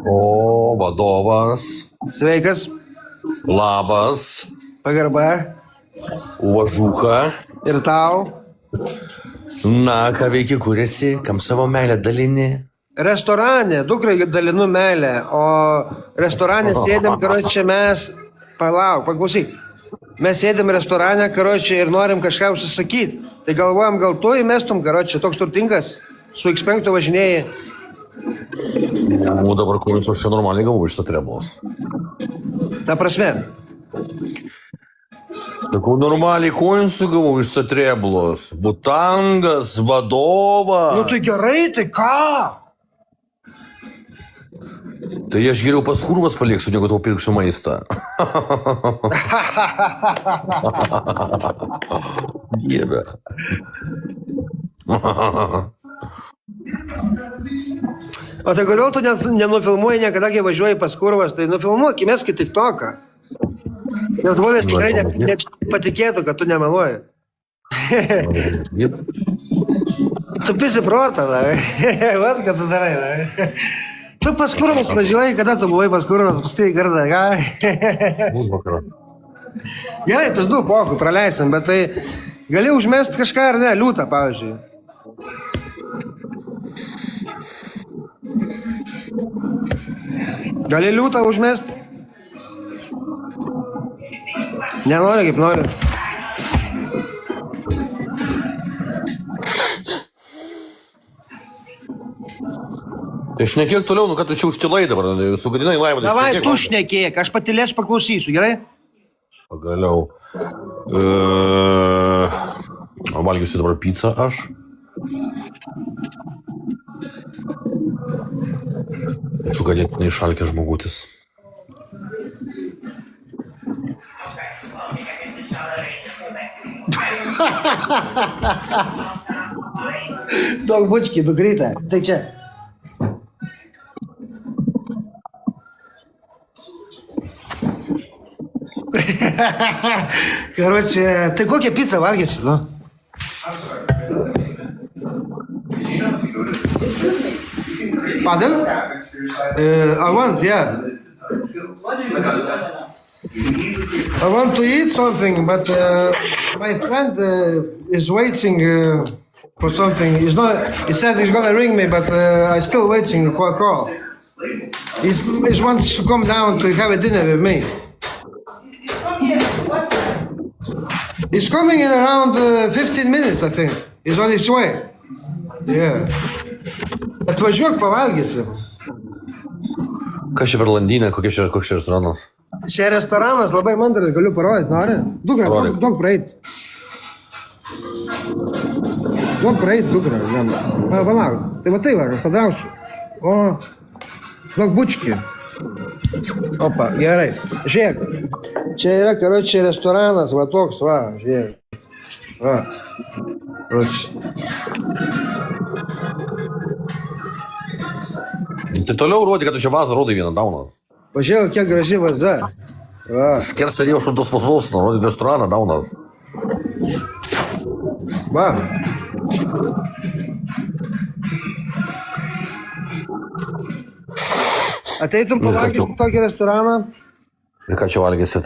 O, vadovas. Sveikas, Labas. pagarba Uvažucha. ir tau. Na, ką veiki, kur esi, kam savo meilę dalini? Restorane, dukrai dalinu meilę, o restorane sėdėm, karočią mes, paklausyk, mes sėdėm restorane, karočią ir norim kažką užsisakyti. Tai galvojam, gal tu įmestum, karočią, toks turtingas, su X5 važinėjai. Nu, dabar kur aš čia normaliai gavau iš Satreblos. Ta prasme. Sakau, normaliai koinsų gavau iš Satreblos. Butangas, vadovas. Nu tai gerai, tai ką? Tai aš geriau pas kurvas paliksiu, negu tau pirksiu maistą. Dieve. O tai kodėl tu nenufilmuoji niekada, kai važiuoji pas kurvas, tai nufilmuok, įmesk į TikToką. Nes žmonės tikrai nepatikėtų, kad tu nemeluoji. Tu pisi protą, na. Vat, kad tu darai, na. Tu pas kurvas važiuoji, kada tu buvai pas kurvas, pastai kartą, ką? Gerai, pizdu, poku, praleisim, bet tai gali užmesti kažką ar ne, liūtą, pavyzdžiui. Gali liūtą užmesti? Nenori, kaip nori. Tai šnekėk toliau, nu kad tu čia užtilai dabar, sugadinai laimą. Davai, tu šnekėk, aš patylėsiu paklausysiu, gerai? Pagaliau. Valgysiu dabar pizzą aš. Esu ganėtinai išalkęs žmogutis. Daug bučkį, nukryta. Tai čia. Karočią, tai kokią pizzą valgysi, nu? Pardon? I want, yeah. I want to eat something, but my friend is waiting for something. He said he's gonna ring me, but I'm still waiting for a call. He wants to come down to have a dinner with me. He's coming in around 15 minutes, I think. He's on his way. Yeah. Atvažiuok, pavalgysi. Kas čia per landynę, koks čia restoranas? Čia restoranas labai mandras, galiu parodyti, nori? Duok praeit. Duok praeit, dukra. Palauk. Tai va tai va, padrausiu. O, duok bučkį. Opa, gerai. Žiūrėk. Čia yra, karočią, restoranas, va toks, va, žiūrėk. Va. Karočią. Tai toliau rodė, kad tu čia vazą rodai vieną dauną. Pažiūrėjau, kiek graži vaza. Va. Skersai dėjau šuntos vazos, rodė restoraną daunas. Va. Ateitum pavalgyti tokį restoraną? Ir ką čia valgysit?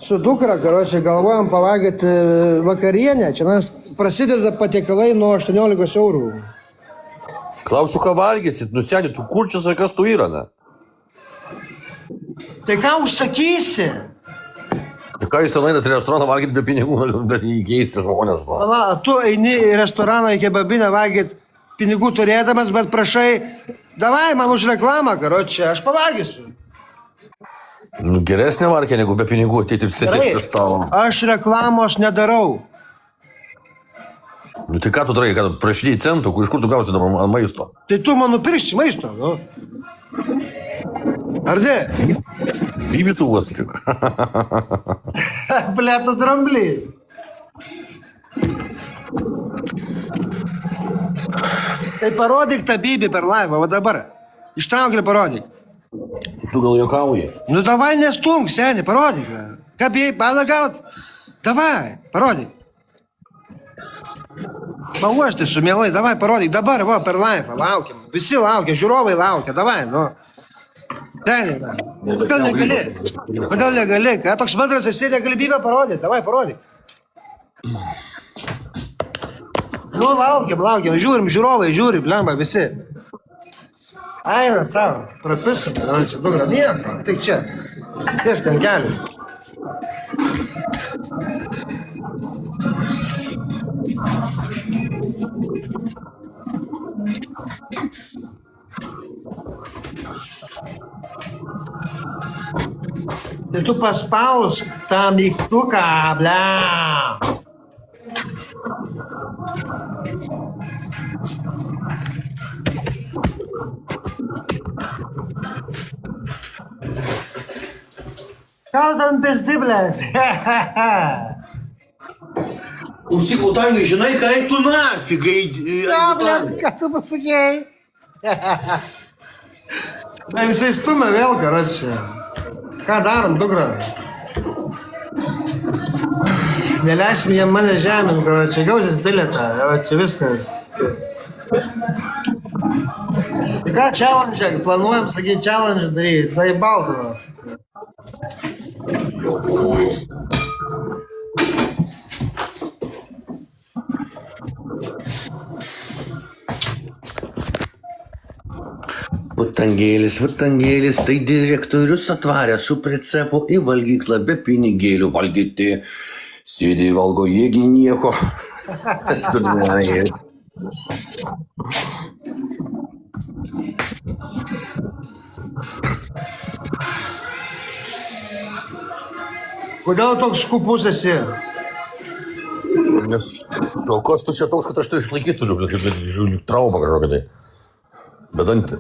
Su dukra, karočią, galvojam pavalgyti vakarienę. Čia nas prasideda patiekalai nuo 18 eurų. Klausiu, ką valgysit, nusėdė, tu kur čia sakai, kas tu yra, ne? Tai ką užsakysi? Ir ką jūs ten einat į restoraną valgyti be pinigų, bet įkeisti žmonės. Pala, tu eini į restoraną, į kebabinę valgyti pinigų turėdamas, bet prašai, davai man už reklamą, karočią, aš pavalgysiu. Geresnė markė negu be pinigų ateiti ir sėdėti prie stalo. Aš reklamos nedarau. Nu tai ką tu darai, kad prašydėjai centų, iš kur tu gausi dabar maisto? Tai tu man nupirksi maisto, nu? Ar ne? Bybituvas tik. Ble, tu dramblys. Tai parodyk tą bybį per laivą, va dabar. Ištrauk ir parodyk. Tu gal juokauji? Nu davai nestunk, seni, parodyk. Ką bijai, balą gaut? Davai, parodyk. Pauošti su mielai, davai parodyk, dabar, va, per laivą, laukiam. Visi laukia, žiūrovai laukia, davai, nu. Ten yra. Kodėl negali? Kodėl negali? Ką toks bendras esi, negalimybę parodyti, davai, parodyk. Nu, laukiam, žiūrim, žiūrovai, žiūrim, lemba, visi. Eina savo, prapisim, čia dugra, nieko, tik čia. Tieską ant kelių. Tai tu paspausk tą mygtuką, ble. Ką ten pesti, ble? Užsikau tangai, žinai, ką eik tu nafigai. Ką, ble, ką tu pasakėjai? Na, jisai stumia vėl, karočią. Ką darom, dukra? Neleisim jam mane žemint, karočią. Gausis bilietą, jau čia viskas. Tai ką challenge, planuojam, sakyti, challenge daryti, zaibautų. Vatangėlis, tai direktorius atvaręs su precepu į valgyklą be pinigėlių valgyti. Sėdė valgo jėgi nieko. Kodėl toks skupus esi? Nes, o kas tu čia toks, kad aš tai išlaikyti turiu, kaip žiūrėjau, traumą kažkokią tai. Bedantį.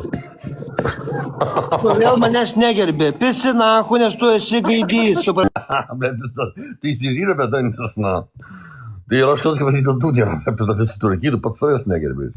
Vėl manęs negerbė. Pisi nahu, nes tu esi gaidys. Bet tai jis ir yra bedantis, na. Tai ir aš kas, kaip pasakyti, tu nėra, apie tai sutvarkyti, pats savęs negerbė.